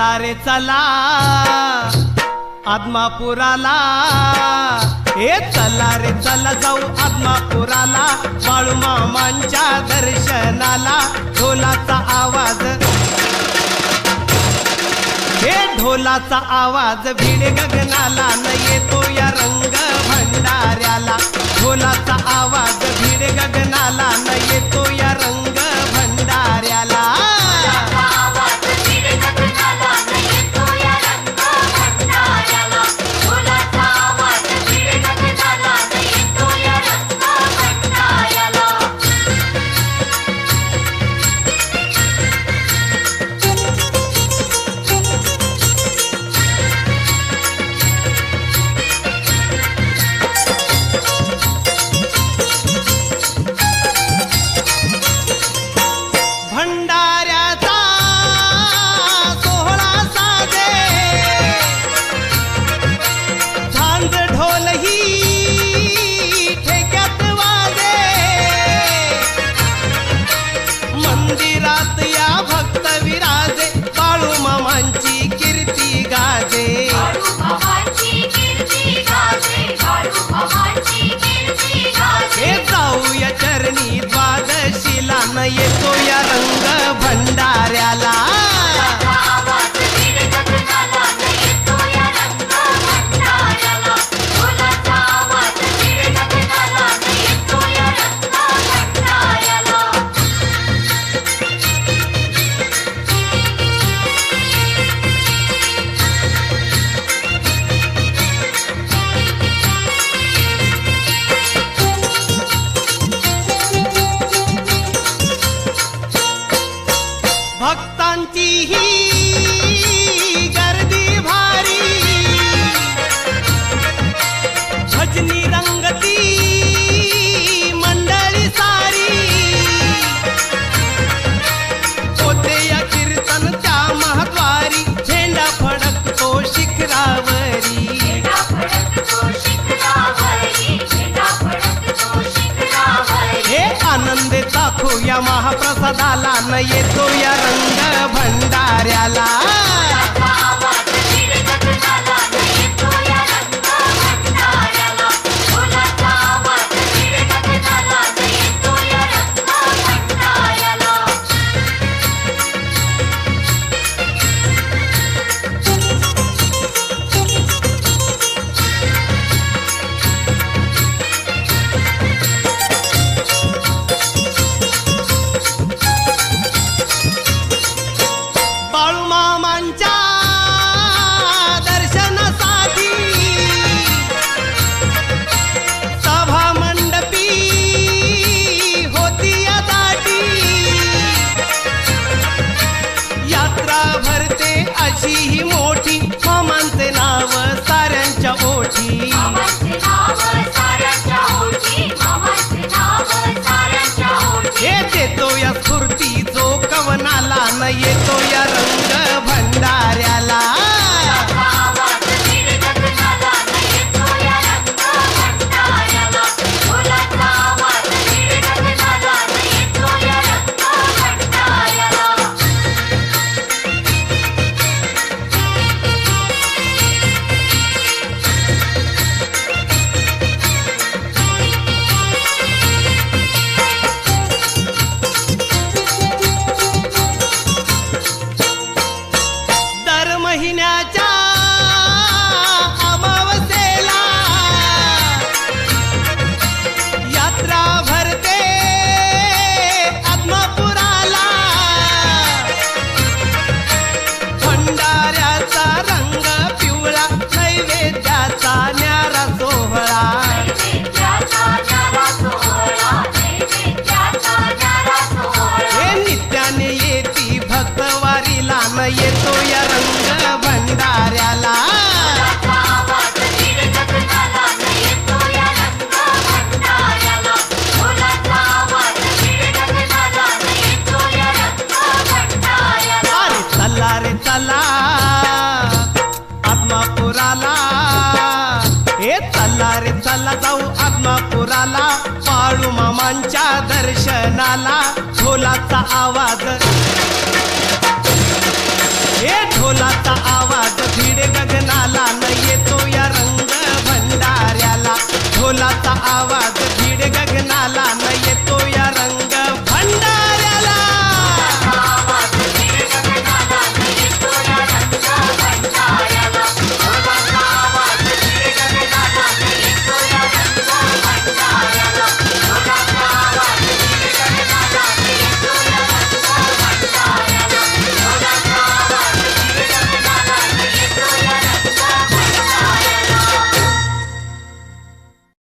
चला रे चला आदमापुराला, हे चला रे चला जाऊ आदमापुराला, बाळूमामांच्या दर्शनाला. ढोलाचा आवाज, हे ढोलाचा आवाज भिड गगनाला, न येतो या रंग भंडाऱ्याला. ढोलाचा आवाज भिड गगनाला, न येतो या रंग भंडाऱ्याला. भंडाऱ्याचा सोहळा साजे, झांज ढोल ही ठेक्यात वाजे. मंदिरात या भक्त विराजे, बाळूमामांची कीर्ती गाजे. हे जाऊया चरणी द्वादशीला, न येतो या रंग भंडाऱ्याला. भक्तांची ही गर्दी भारी, भजनी रंगती मंडळी सारी. होते या कीर्तनच्या महाद्वारी, झेंडा फडकतो शिखरावरी. हे आनंद दाखवूया महाप्रसादाला, न येतो या रंग भंडाऱ्याला. बाळूमामांच्या दर्शनासाठी सभा मंडपी होती या दाटी. यात्रा भरते अशी ही मोठी, मामांचे नाव साऱ्यांच्या ओठी. हे देतो या स्फूर्ती जो कवनाला, न येतो या रंग भंडाऱ्याला. महिन्याच्या अमावस्येला यात्रा भरते आदमापुराला. भंडाऱ्याचा रंग पिवळा, नैवेद्याचा न्यारा सोहळा. हे नित्याने येती भक्तवारीला, न येतो या रंग भंडाऱ्याला. अरे चला रे चला आदमापुराला, हे चला रे चला जाऊ आदमापुराला, बाळूमामांच्या दर्शनाला. ढोलाचा आवाज, हे ढोलाचा आवाज भिड गगनाला न